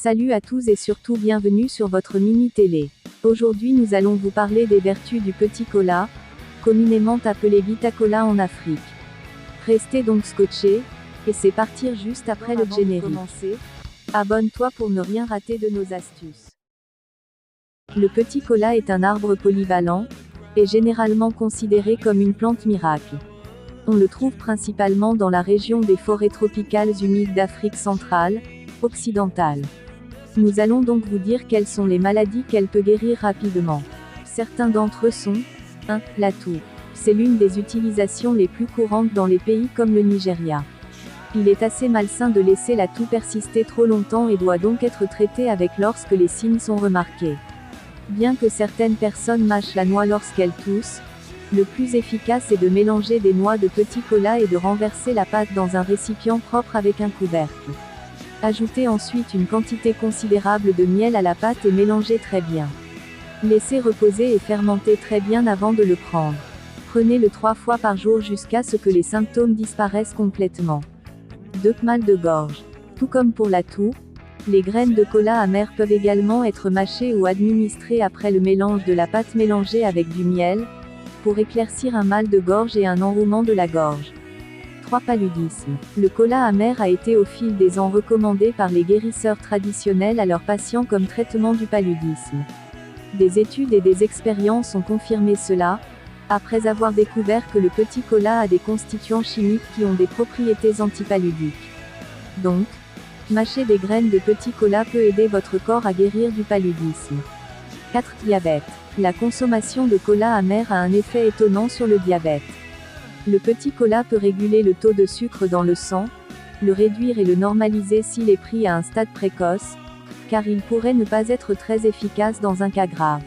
Salut à tous et surtout bienvenue sur votre mini-télé. Aujourd'hui nous allons vous parler des vertus du petit cola, communément appelé Vita-Cola en Afrique. Restez donc scotchés, et c'est partir juste après le générique. Abonne-toi pour ne rien rater de nos astuces. Le petit cola est un arbre polyvalent, et généralement considéré comme une plante miracle. On le trouve principalement dans la région des forêts tropicales humides d'Afrique centrale, occidentale. Nous allons donc vous dire quelles sont les maladies qu'elle peut guérir rapidement. Certains d'entre eux sont 1. La toux. C'est l'une des utilisations les plus courantes dans les pays comme le Nigeria. Il est assez malsain de laisser la toux persister trop longtemps et doit donc être traité avec lorsque les signes sont remarqués. Bien que certaines personnes mâchent la noix lorsqu'elles toussent, le plus efficace est de mélanger des noix de petit cola et de renverser la pâte dans un récipient propre avec un couvercle. Ajoutez ensuite une quantité considérable de miel à la pâte et mélangez très bien. Laissez reposer et fermenter très bien avant de le prendre. Prenez-le 3 fois par jour jusqu'à ce que les symptômes disparaissent complètement. 2. Mal de gorge. Tout comme pour la toux, les graines de cola amer peuvent également être mâchées ou administrées après le mélange de la pâte mélangée avec du miel, pour éclaircir un mal de gorge et un enrouement de la gorge. 3. Paludisme. Le cola amer a été au fil des ans recommandé par les guérisseurs traditionnels à leurs patients comme traitement du paludisme. Des études et des expériences ont confirmé cela, après avoir découvert que le petit cola a des constituants chimiques qui ont des propriétés antipaludiques. Donc, mâcher des graines de petit cola peut aider votre corps à guérir du paludisme. 4. Diabète. La consommation de cola amer a un effet étonnant sur le diabète. Le petit cola peut réguler le taux de sucre dans le sang, le réduire et le normaliser s'il est pris à un stade précoce, car il pourrait ne pas être très efficace dans un cas grave.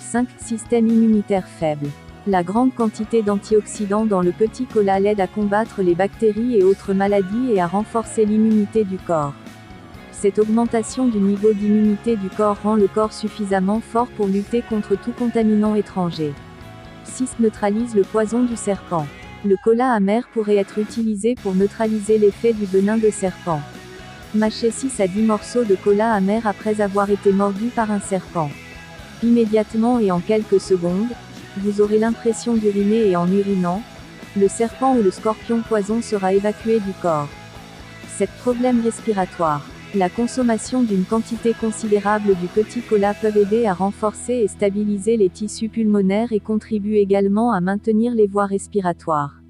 5. Système immunitaire faible. La grande quantité d'antioxydants dans le petit cola l'aide à combattre les bactéries et autres maladies et à renforcer l'immunité du corps. Cette augmentation du niveau d'immunité du corps rend le corps suffisamment fort pour lutter contre tout contaminant étranger. 6. Neutralise le poison du serpent. Le cola amer pourrait être utilisé pour neutraliser l'effet du venin de serpent. Mâchez 6 à 10 morceaux de cola amer après avoir été mordu par un serpent. Immédiatement et en quelques secondes, vous aurez l'impression d'uriner et en urinant, le serpent ou le scorpion poison sera évacué du corps. 7. Problème respiratoire. La consommation d'une quantité considérable du petit cola peut aider à renforcer et stabiliser les tissus pulmonaires et contribue également à maintenir les voies respiratoires.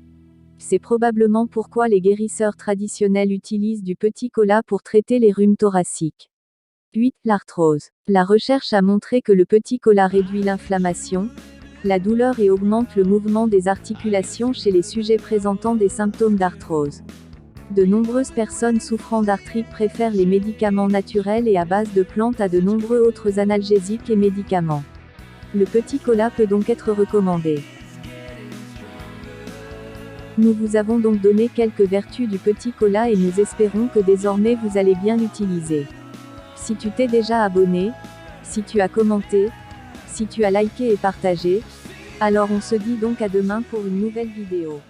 C'est probablement pourquoi les guérisseurs traditionnels utilisent du petit cola pour traiter les rhumes thoraciques. 8. L'arthrose. La recherche a montré que le petit cola réduit l'inflammation, la douleur et augmente le mouvement des articulations chez les sujets présentant des symptômes d'arthrose. De nombreuses personnes souffrant d'arthrite préfèrent les médicaments naturels et à base de plantes à de nombreux autres analgésiques et médicaments. Le petit cola peut donc être recommandé. Nous vous avons donc donné quelques vertus du petit cola et nous espérons que désormais vous allez bien l'utiliser. Si tu t'es déjà abonné, si tu as commenté, si tu as liké et partagé, alors on se dit donc à demain pour une nouvelle vidéo.